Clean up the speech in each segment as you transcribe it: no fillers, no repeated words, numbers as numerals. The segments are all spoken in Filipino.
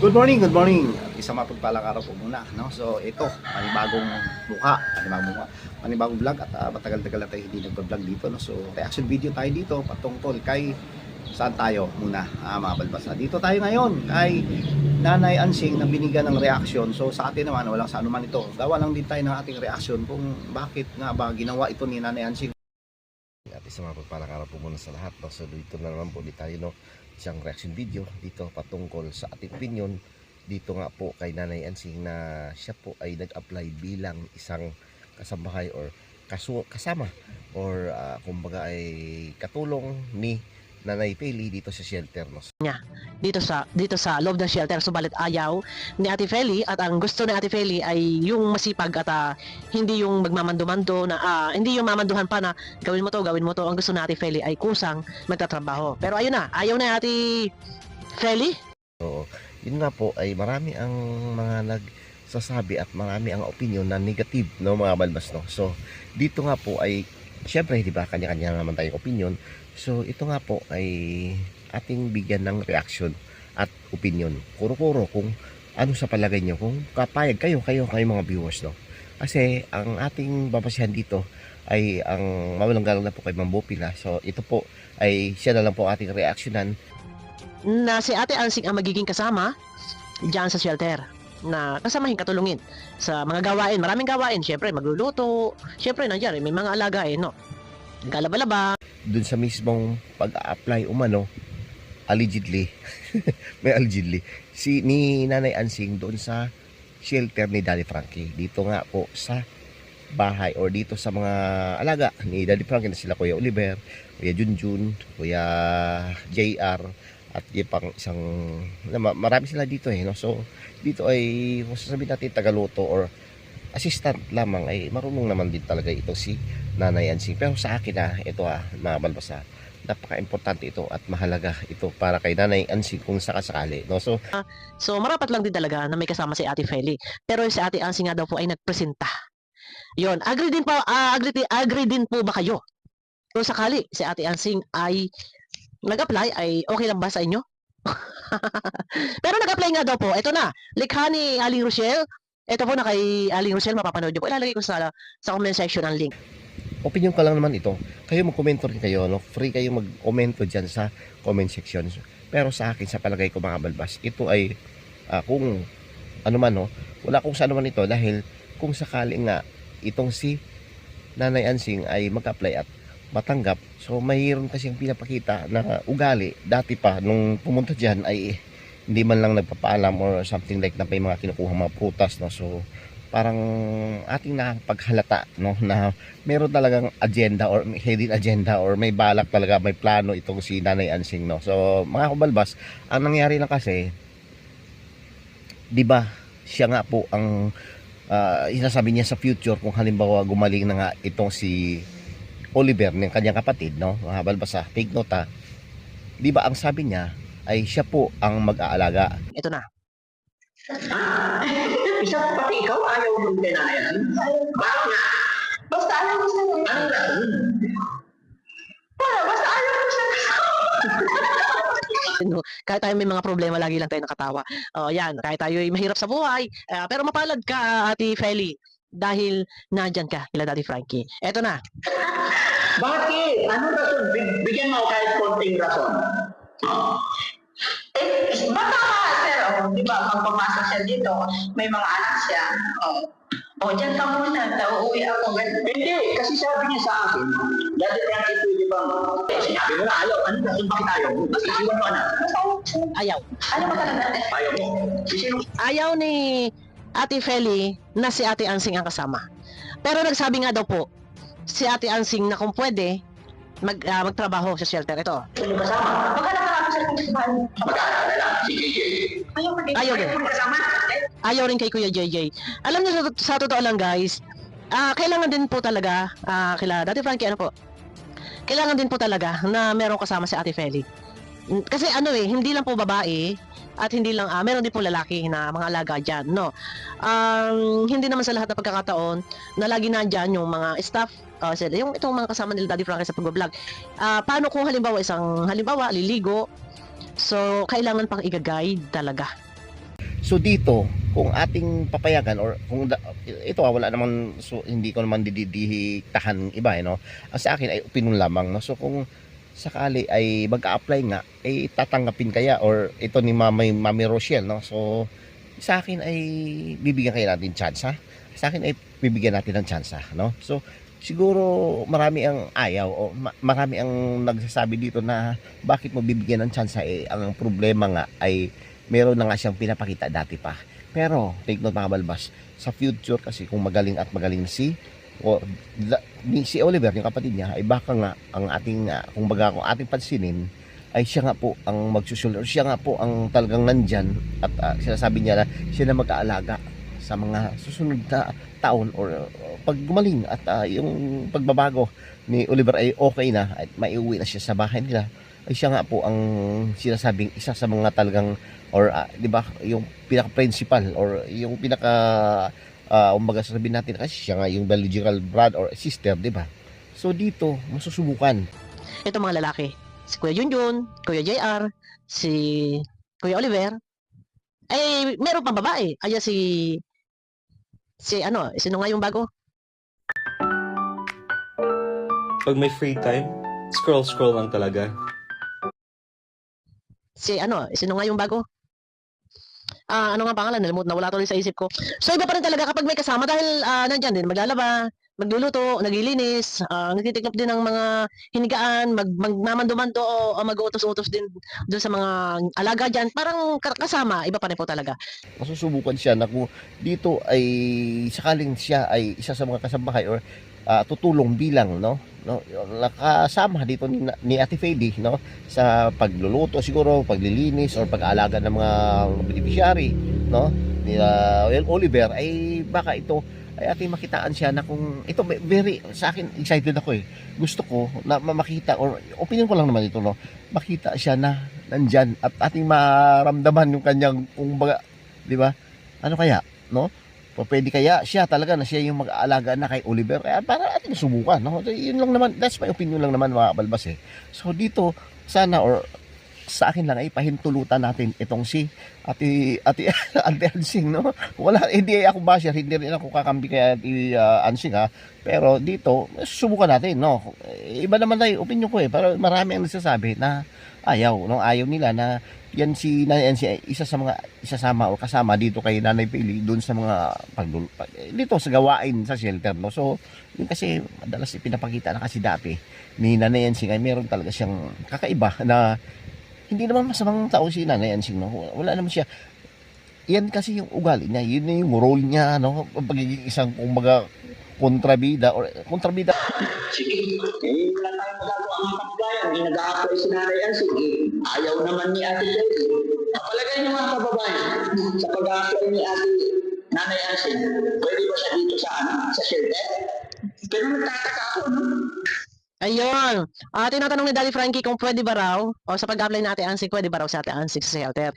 Good morning, good morning. At isang mapagpalang araw po muna, no? So ito, panibagong panibagong vlog at matagal-tagal na tayo hindi nagpa-vlog dito, no? So reaction video tayo dito patungkol kay saan tayo muna, mga balbasa. Dito tayo ngayon kay Nanay Ansing na binigyan ng reaction. So sa atin naman, walang sa anuman ito. Gawa lang din tayo ng ating reaction kung bakit nga ba ginawa ito ni Nanay Ansing. At isang mapagpalang araw po muna sa lahat, no? So dito na naman po tayo, no? Isang reaction video dito patungkol sa ating opinion dito nga po kay Nanay Ansing na siya po ay nag-apply bilang isang kasambahay or kasama or kumbaga ay katulong ni Nanay Feli dito sa shelter, no? Dito sa loob ng shelter, subalit ayaw ni Ate Feli, at ang gusto ni Ate Feli ay yung masipag at hindi yung magmamando-mando na hindi yung mamanduhan pa na gawin mo to. Ang gusto ni Ate Feli ay kusang magtatrabaho. Pero ayun na, ayaw na Ate Feli. Oo, yun nga po ay marami ang mga nagsasabi at marami ang opinion na negative, no, mga balbas, no? So dito nga po ay syempre, di ba, kanya-kanya naman tayong opinion. So ito nga po ay ating bigyan ng reaction at opinion. Kuro-kuro kung ano sa palagay nyo, kung kapayag kayo mga viewers, no? Kasi ang ating babasihan dito ay ang mawalang-galang na po kay Ma'am Bopila. So ito po ay siya na lang po ating reaksyonan Na si Ate Ansing ang magiging kasama diyan sa shelter, na kasamahin, katulungin sa mga gawain, maraming gawain. Syempre magluluto, syempre nandiyan may mga alagain, no? Galaba-laba. dun sa mismong pag-a-apply umano allegedly may allegedly ni Nanay Ansing doon sa shelter ni Daddy Frankie dito nga po sa bahay or dito sa mga alaga ni Daddy Frankie na sila Kuya Oliver, Kuya Junjun, Kuya JR at yung pang isang marami sila dito, no? So dito ay kung sasabihin natin tagaluto or assistant lamang ay marunong naman din talaga ito si Nanay Ansing. Pero sa akin ito mga balbasa, napaka-importante ito at mahalaga ito para kay Nanay Ansing kung sakasakali, no? So marapat lang din talaga na may kasama si Ate Feli. Pero si Ate Ansing nga daw po ay nagpresenta. Yon, agree din po, agree din po ba kayo? Kung sakali si Ate Ansing ay nag-apply, ay okay lang ba sa inyo? Pero nag-apply nga daw po. Ito na, likha ni Aling Rochelle. Ito po na kay Aling Rochelle, mapapanood nyo po. Ilalagay ko sa comment section ang link. Opinion ko lang naman ito. Kayo mag-komento rin kayo, no? Free kayo mag-komento dyan sa comment section. Pero sa akin, sa palagay ko mga balbas, ito ay kung ano man, no? Wala kung saan naman ito dahil kung sakaling nga itong si Nanay Ansing ay mag-apply at matanggap, so mayroon kasi yung pinapakita na ugali dati pa nung pumunta dyan ay hindi man lang nagpapaalam or something like na may mga kinukuha mga prutas, no? So parang ating nakapaghalata, no, na meron talagang agenda or hidden agenda or may balak talaga, may plano itong si Nanay Ansing, no? So mga kubalbas, ang nangyari lang kasi, di ba, siya nga po ang sinasabi niya sa future kung halimbawa gumaling na nga itong si Oliver ng kanyang kapatid, no? Mga balbasa, take note di ba ang sabi niya ay siya po ang mag-aalaga. Ito na. Isa po pati ikaw, ayaw mo din na yan. Bakit nga? Basta ayaw mo siya. Ano na? Wala, basta ayaw mo siya. Kahit tayo may mga problema, lagi lang tayo nakatawa. Yan, kahit tayo ay mahirap sa buhay, pero mapalad ka, Ate Feli, dahil nandyan ka kila Daddy Frankie. Eto na. Bakit? Anong rason? Bigyan mo kahit konting rason. Baka sir, di ba, magpamasok siya dito, may mga anak siya. Dyan ka muna, uuwi ako. Hindi, kasi sabi niya sa akin, Daddy Frankie, pwede bang, sinabi mo na ayaw, anong rason bakit ayaw? Mas iiwan mo na. Ayaw. Ano ba talaga? Ayaw mo. Ayaw ni Ate Feli na si Ate Ansing ang kasama. Pero nagsabi nga daw po si Ate Ansing na kung pwede magtrabaho sa shelter. Ito. Sino kasama? Magkala ka lang sa kung magkala na lang, si JJ. Ayaw din. Kasama? Ayaw rin kay Kuya JJ. Alam niyo, sa totoo lang guys, kailangan din po talaga, kila Daddy Frankie, kailangan din po talaga na merong kasama si Ate Feli. Kasi hindi lang po babae at hindi lang, meron din po lalaki na mga alaga dyan, no? Hindi naman sa lahat ng pagkakataon na lagi nandyan yung mga staff, yung itong mga kasama nila Daddy Frankie sa pag-vlog. Paano kung halimbawa liligo, so kailangan pang i-guide talaga. So dito, kung ating papayagan or kung ito wala naman, so hindi ko naman didihitahan iba no. Ang sa akin ay opinion lamang no. So kung sakali ay mag-a-apply nga ay tatanggapin kaya or ito ni Mami Rochelle no. So sa akin ay bibigyan kayo natin chance ha. Sa akin ay bibigyan natin ng chance no. So siguro marami ang ayaw o marami ang nagsasabi dito na bakit mo bibigyan ng chance ang problema nga ay meron na nga siyang pinapakita dati pa. Pero take note mga balbas, sa future kasi kung magaling at magaling si Oliver, yung kapatid niya, ay baka nga ang ating kung ating pansinin ay siya nga po ang magsusunod, siya nga po ang talagang nandyan at sinasabi niya na siya na mag-aalaga sa mga susunod na taon or pag gumaling at yung pagbabago ni Oliver ay okay na at maiuwi na siya sa bahay nila, ay siya nga po ang sinasabing isa sa mga talagang or di ba yung pinaka-principal or yung pinaka umbaga sasabihin natin kasi siya nga yung biological brother or sister, di ba? So dito masusubukan. Ito mga lalaki, si Kuya Junjun, Kuya JR, si Kuya Oliver, ay meron pang babae. Aya si sino nga yung bago? Pag may free time, scroll lang talaga. Sino nga yung bago? Ano nga pangalan? Nawala tuloy sa isip ko. So iba pa rin talaga kapag may kasama dahil nandyan din maglalaba, magluluto, naglilinis, nagtitiklop din ng mga hinigaan, magmamando-mando o mag-utos-utos din doon sa mga alaga dyan. Parang kasama, iba pa rin po talaga. Masusubukan siya na kung dito ay sakaling siya ay isa sa mga kasambahay or tutulong bilang nakasama dito ni Ate Feli sa pagluluto siguro, paglilinis or pag-aalaga ng mga beneficiary ni Oliver, ay baka ito ay ating makitaan siya na kung ito very sa akin excited ako gusto ko na makita or opinion ko lang naman ito makita siya na nandyan at ating maramdaman yung kanyang kumbaga, di ba, ano kaya pwede kaya siya talaga na siya yung mag-aalaga na kay Oliver para ating subukan yun lang naman, that's my opinion lang naman mga balbas so dito sana or sa akin lang ay pahintulutan natin itong si Ate Ansing wala, hindi ako basher, hindi rin ako kakampi kay Ate Ansing pero dito subukan natin iba naman tayo opinion ko pero marami ang nagsasabi na ayaw nila na yan si Nanay Ansing isa sa mga isasama o kasama dito kay Nanay Feli doon sa mga dito sa gawain sa shelter so yun kasi madalas ipinapakita na kasi dati ni Nanay Ansing ay meron talaga siyang kakaiba na hindi naman masamang tao si Nanay Ansing wala naman siya, yan kasi yung ugali niya, yun na yung role niya pagiging isang kumbaga kontrabida. Sige, wala tayong magagawa ang kababayan. Nag-a-apply si Nanay Ansing. Ayaw naman ni Ate Feli. Kapalagay niyo mga kababayan, sa pag-a-apply ni Ate Nanay Ansing, pwede ba siya dito sa shelter? Pero nagtataka ako, Ayun. Tinatanong ni Daddy Frankie kung pwede ba raw o sa pag-apply na Ate Ansing, pwede ba raw sa Ate Ansing sa shelter.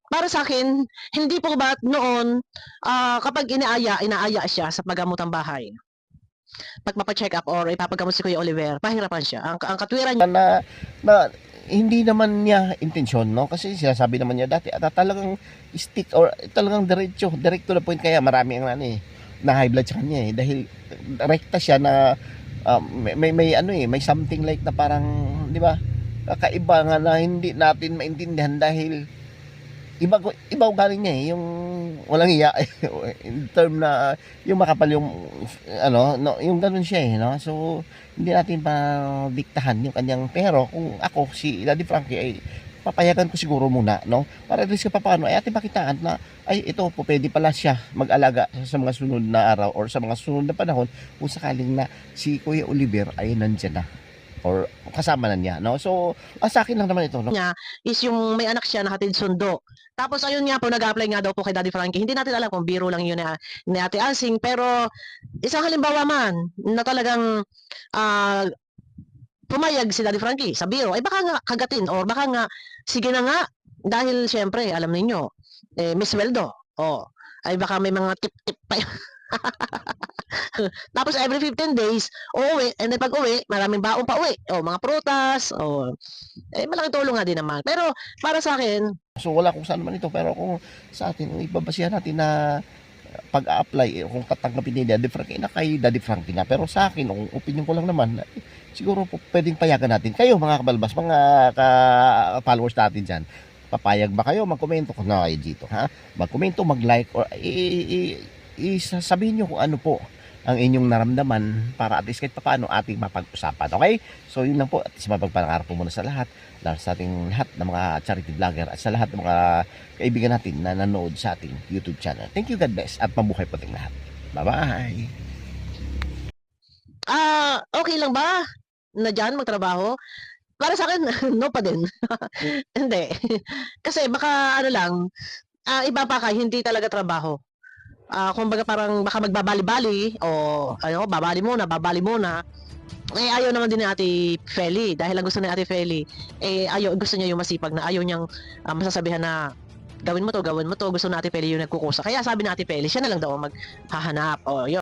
Para sa akin, hindi po ba noon kapag inaaya siya sa paggamot ng bahay. Pag mapacheck up or ipapagamot si Kuya Oliver, pahirapan siya. Ang katwiran niya na hindi naman niya intensyon kasi sinasabi naman niya dati talagang stick or talagang direkto na point kaya marami ang na high blood sa kanya dahil rekta siya na may something like na parang di ba kakaiba nga na hindi natin maintindihan dahil iba galing niya yung walang iya in term na yung makapal yung yung ganun siya so hindi natin pa diktahan yung kanyang pero kung ako si Daddy Frankie ay papayagan ko siguro muna para at least paano ay ating pakitaan na ay ito po pwede pala siya mag-alaga sa mga sunod na araw or sa mga sunod na panahon kung sakaling na si Kuya Oliver ay nandiyan na or kasama na niya so sa akin lang naman ito niya is yung may anak siya na hatid sundo. Tapos ayun nga po nag-apply nga daw po kay Daddy Frankie. Hindi natin alam kung biro lang yun ni Ate Ansing pero isang halimbawa man na talagang pumayag si Daddy Frankie sa biro ay baka nga kagatin or baka nga sige na nga dahil syempre alam ninyo may sweldo ay baka may mga tip-tip pa Tapos every 15 days, uuwi, and then pag uwi, maraming baon pa uwi. O, mga prutas, o, malaking tulong nga din naman. Pero, para sa akin, So wala kung saan man ito, pero kung sa atin, ibabasihan natin na pag-a-apply, kung tatanggapin ni Daddy Frankie, na kay Daddy Frankie na. Pero sa akin, kung opinion ko lang naman, siguro po pwedeng payagan natin. Kayo mga kabalbas, mga followers natin dyan, papayag ba kayo? Magkomento kung na kayo dito, ha? Magkomento, mag-like, or sabihin nyo kung ano po ang inyong naramdaman para at least kahit paano ating mapag-usapan. Okay? So yun lang po. At least mapagpalangarap po muna sa lahat, lalo sa ating lahat ng mga charity vlogger at sa lahat ng mga kaibigan natin na nanood sa ating YouTube channel. Thank you, God bless, at mabuhay po ating lahat. Bye-bye! okay lang ba na dyan magtrabaho? Para sa akin, no pa din. Hindi. Kasi baka ano lang, iba pa ka, hindi talaga trabaho. Kumbaga parang baka magbabali-bali o ano, babali muna. Eh ayaw naman din ni Ate Feli dahil ang gusto ni Ate Feli gusto niya yung masipag na ayaw niyang masasabihan na gawin mo to, gusto na Ate Feli yung nagkukusa. Kaya sabi ni Ate Feli, siya na lang daw ang maghahanap. O yun.